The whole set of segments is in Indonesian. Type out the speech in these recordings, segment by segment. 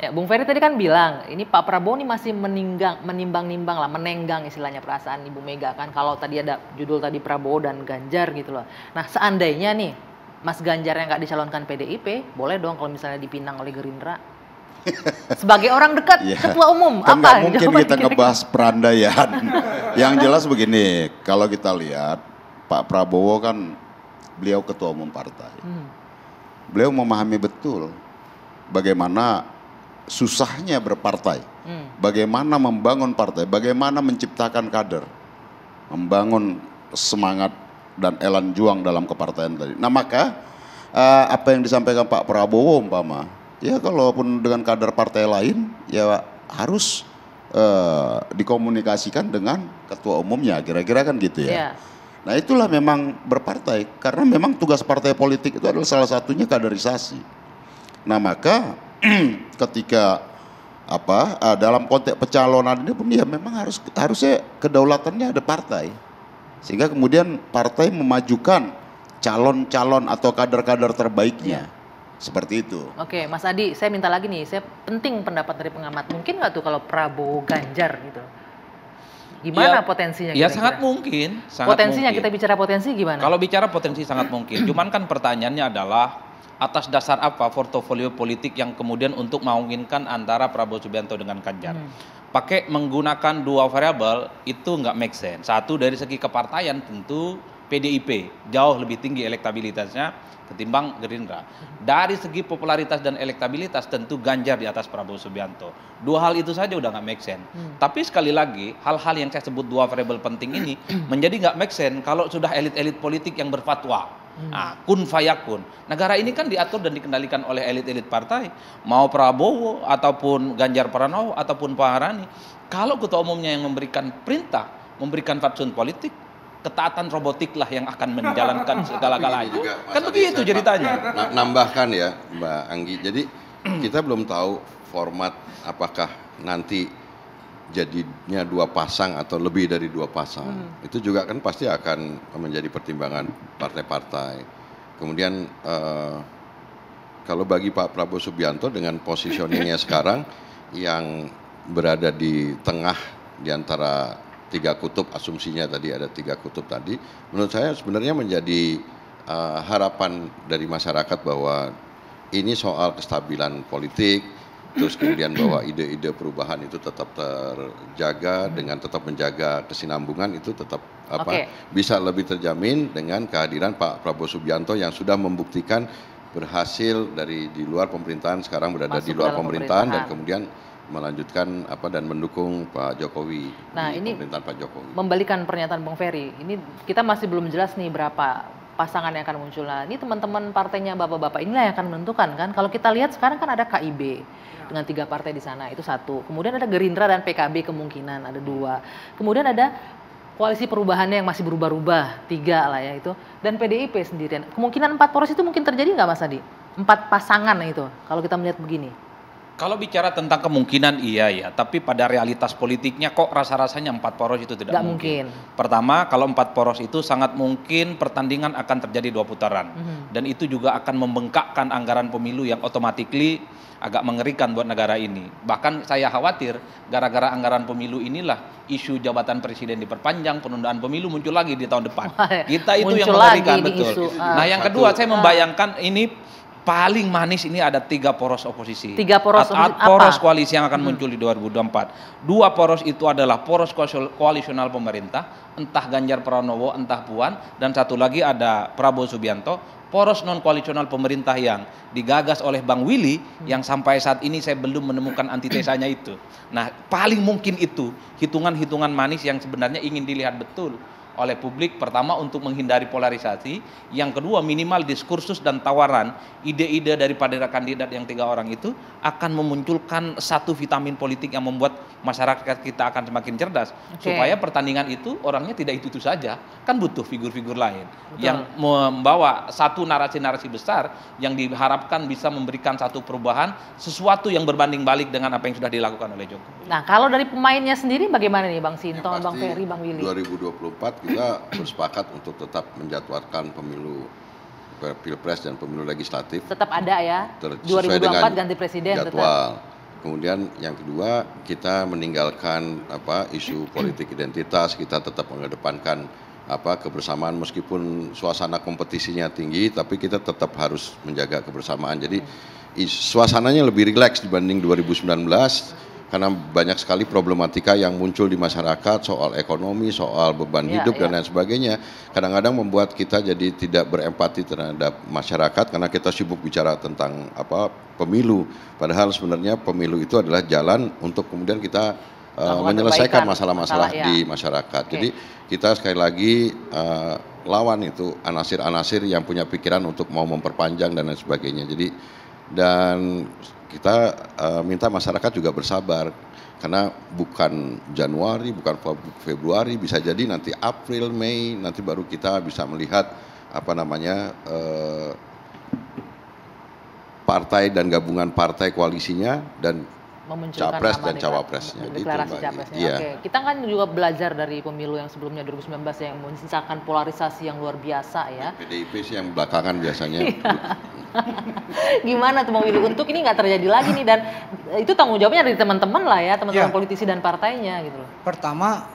Ya, Bung Ferry tadi kan bilang, ini Pak Prabowo ini masih menimbang-nimbang lah, menenggang istilahnya perasaan Ibu Mega kan. Kalau tadi ada judul tadi Prabowo dan Ganjar gitu loh. Nah, seandainya nih Mas Ganjar yang nggak dicalonkan PDIP, boleh dong kalau misalnya dipinang oleh Gerindra. Sebagai orang dekat Ya, ketua umum, kan apa? nggak mungkin kita ngebahas perandaian. Yang jelas begini, kalau kita lihat Pak Prabowo kan beliau ketua umum partai. Beliau memahami betul bagaimana susahnya berpartai, bagaimana membangun partai, bagaimana menciptakan kader, membangun semangat dan elan juang dalam kepartaian tadi. Nah maka apa yang disampaikan Pak Prabowo umpama, ya kalaupun dengan kader partai lain, ya harus dikomunikasikan dengan ketua umumnya, kira-kira kan gitu ya. Yeah. Nah itulah memang berpartai, karena memang tugas partai politik itu adalah salah satunya kaderisasi. Nah maka ketika dalam konteks pencalonan ini pun ya memang harusnya kedaulatannya ada partai, sehingga kemudian partai memajukan calon-calon atau kader-kader terbaiknya. Seperti itu. Oke, Mas Adi, saya minta lagi nih, saya penting pendapat dari pengamat. Mungkin nggak tuh kalau Prabowo Ganjar gitu? Gimana potensinya? Ya sangat mungkin. Potensinya kita bicara potensi gimana? Kalau bicara potensi sangat mungkin. Cuman kan pertanyaannya adalah atas dasar apa portofolio politik yang kemudian untuk memungkinkan antara Prabowo Subianto dengan Ganjar. Pakai menggunakan dua variabel itu nggak make sense. Satu dari segi kepartaian tentu PDIP jauh lebih tinggi elektabilitasnya ketimbang Gerindra. Dari segi popularitas dan elektabilitas tentu Ganjar di atas Prabowo Subianto. Dua hal itu saja udah nggak make sense. Tapi sekali lagi hal-hal yang saya sebut dua variabel penting ini menjadi nggak make sense kalau sudah elit-elit politik yang berfatwa. Nah, kun fayakun. Negara ini kan diatur dan dikendalikan oleh elit-elit partai, mau Prabowo ataupun Ganjar Pranowo ataupun Pak Harani. Kalau ketua umumnya yang memberikan perintah, memberikan fatsun politik, ketaatan robotik lah yang akan menjalankan segala-galanya. Kan begitu ceritanya. Nambahkan ya Mbak Anggi, jadi kita belum tahu format apakah nanti jadinya dua pasang atau lebih dari dua pasang. Itu juga kan pasti akan menjadi pertimbangan partai-partai. Kemudian kalau bagi Pak Prabowo Subianto dengan positioningnya sekarang yang berada di tengah di antara tiga kutub, asumsinya tadi ada tiga kutub tadi, menurut saya sebenarnya menjadi harapan dari masyarakat bahwa ini soal kestabilan politik, terus kemudian bahwa ide-ide perubahan itu tetap terjaga dengan tetap menjaga kesinambungan, itu tetap bisa lebih terjamin dengan kehadiran Pak Prabowo Subianto yang sudah membuktikan berhasil dari di luar pemerintahan sekarang berada di luar pemerintahan dan kemudian melanjutkan dan mendukung Pak Jokowi di pemerintahan Pak Jokowi. Membalikan pernyataan Bung Ferry, ini kita masih belum jelas nih berapa pasangan yang akan muncul. Nah, ini teman-teman partainya bapak-bapak inilah yang akan menentukan kan. Kalau kita lihat sekarang kan ada KIB dengan 3 partai di sana, itu satu. Kemudian ada Gerindra dan PKB kemungkinan ada 2. Kemudian ada koalisi perubahannya yang masih berubah-ubah 3 lah ya itu. Dan PDIP sendirian. Kemungkinan 4 poros itu mungkin terjadi nggak Mas Adi? 4 pasangan itu kalau kita melihat begini. Kalau bicara tentang kemungkinan iya ya, tapi pada realitas politiknya kok rasa-rasanya 4 poros itu tidak mungkin. Pertama, kalau 4 poros itu sangat mungkin pertandingan akan terjadi 2 putaran. Dan itu juga akan membengkakkan anggaran pemilu yang otomatikly agak mengerikan buat negara ini. Bahkan saya khawatir gara-gara anggaran pemilu inilah isu jabatan presiden diperpanjang, penundaan pemilu muncul lagi di tahun depan. Kita itu yang mengerikan, betul. Nah yang kedua saya membayangkan ini paling manis ini ada 3 poros oposisi. 3 poros oposisi poros koalisi yang akan muncul di 2024. 2 poros itu adalah poros koalisional pemerintah, entah Ganjar Pranowo, entah Puan, dan satu lagi ada Prabowo Subianto, poros non koalisional pemerintah yang digagas oleh Bang Willy yang sampai saat ini saya belum menemukan antitesanya itu. Nah, paling mungkin itu hitungan-hitungan manis yang sebenarnya ingin dilihat betul oleh publik. Pertama untuk menghindari polarisasi, yang kedua minimal diskursus dan tawaran ide-ide daripada kandidat yang 3 orang itu akan memunculkan satu vitamin politik yang membuat masyarakat kita akan semakin cerdas. Supaya pertandingan itu orangnya tidak itu saja, kan butuh figur-figur lain yang membawa satu narasi-narasi besar yang diharapkan bisa memberikan satu perubahan, sesuatu yang berbanding balik dengan apa yang sudah dilakukan oleh Jokowi. Nah kalau dari pemainnya sendiri bagaimana nih Bang Sinton, Bang Ferry, Bang Willy? 2024 kita bersepakat untuk tetap menjadwalkan pemilu pilpres dan pemilu legislatif. Tetap ada ya. 2024 ganti presiden jadwal. Kemudian yang kedua, kita meninggalkan isu politik identitas, kita tetap mengedepankan kebersamaan meskipun suasana kompetisinya tinggi, tapi kita tetap harus menjaga kebersamaan. Jadi suasananya lebih rileks dibanding 2019 karena banyak sekali problematika yang muncul di masyarakat soal ekonomi, soal beban hidup dan lain sebagainya. Kadang-kadang membuat kita jadi tidak berempati terhadap masyarakat karena kita sibuk bicara tentang pemilu. Padahal sebenarnya pemilu itu adalah jalan untuk kemudian kita menyelesaikan masalah-masalah di masyarakat. Jadi kita sekali lagi lawan itu anasir-anasir yang punya pikiran untuk mau memperpanjang dan lain sebagainya. Dan kita minta masyarakat juga bersabar karena bukan Januari, bukan Februari, bisa jadi nanti April, Mei nanti baru kita bisa melihat partai dan gabungan partai koalisinya dan capres dan cawapresnya. Deklarasi capresnya. Iya. Oke, kita kan juga belajar dari pemilu yang sebelumnya 2019 yang menyisakan polarisasi yang luar biasa ya. PDIP sih yang belakangan biasanya. Gimana tuh Bang Willy untuk ini nggak terjadi lagi nih, dan itu tanggung jawabnya dari teman-teman lah ya, teman-teman politisi dan partainya gitu loh. Pertama,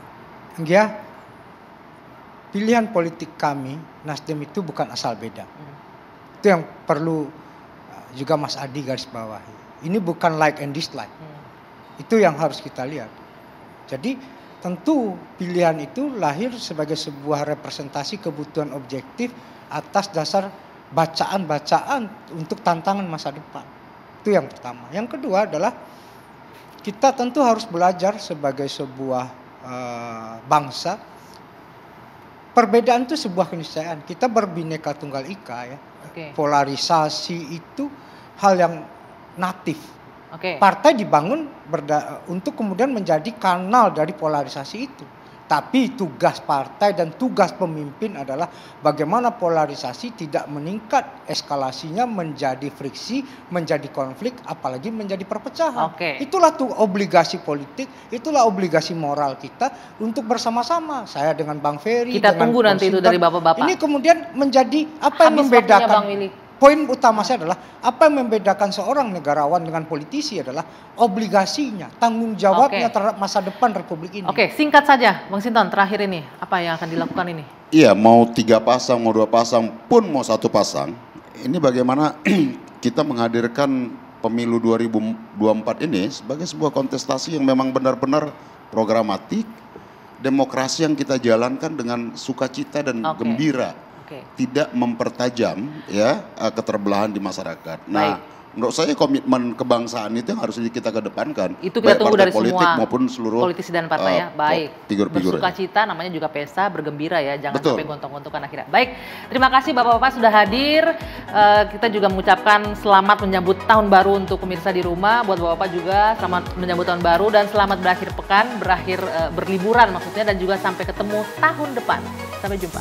pilihan politik kami Nasdem itu bukan asal beda. Itu yang perlu juga Mas Adi garis bawahi. Ini bukan like and dislike. Itu yang harus kita lihat. Jadi tentu pilihan itu lahir sebagai sebuah representasi kebutuhan objektif atas dasar bacaan-bacaan untuk tantangan masa depan. Itu yang pertama. Yang kedua adalah kita tentu harus belajar sebagai sebuah bangsa. Perbedaan itu sebuah keniscayaan. Kita berbineka tunggal ika ya. Polarisasi itu hal yang natif. Partai dibangun untuk kemudian menjadi kanal dari polarisasi itu. Tapi tugas partai dan tugas pemimpin adalah bagaimana polarisasi tidak meningkat, eskalasinya menjadi friksi, menjadi konflik, apalagi menjadi perpecahan. Itulah tuh obligasi politik, itulah obligasi moral kita untuk bersama-sama. Saya dengan Bang Ferry. Kita tunggu nanti itu dari bapak-bapak. Ini kemudian menjadi apa yang membedakan. Bang Willy. Poin utama saya adalah apa yang membedakan seorang negarawan dengan politisi adalah obligasinya, tanggung jawabnya terhadap masa depan Republik ini. Singkat saja Bang Sinton, terakhir ini apa yang akan dilakukan ini? Iya, mau 3 pasang, mau 2 pasang, pun mau 1 pasang. Ini bagaimana kita menghadirkan pemilu 2024 ini sebagai sebuah kontestasi yang memang benar-benar programatik, demokrasi yang kita jalankan dengan sukacita dan gembira. Tidak mempertajam ya keterbelahan di masyarakat. Nah, menurut saya komitmen kebangsaan itu yang harus kita kedepankan. Itu kita tunggu dari politik semua maupun seluruh politisi dan partai ya. Baik. Figur-figur. Bersukacita namanya juga pesta, bergembira ya. Jangan sampai gontok-gontokan akhirnya. Baik, terima kasih Bapak-bapak sudah hadir. Kita juga mengucapkan selamat menyambut tahun baru untuk pemirsa di rumah. Buat Bapak-bapak juga selamat menyambut tahun baru dan selamat berakhir pekan, berliburan maksudnya, dan juga sampai ketemu tahun depan. Sampai jumpa.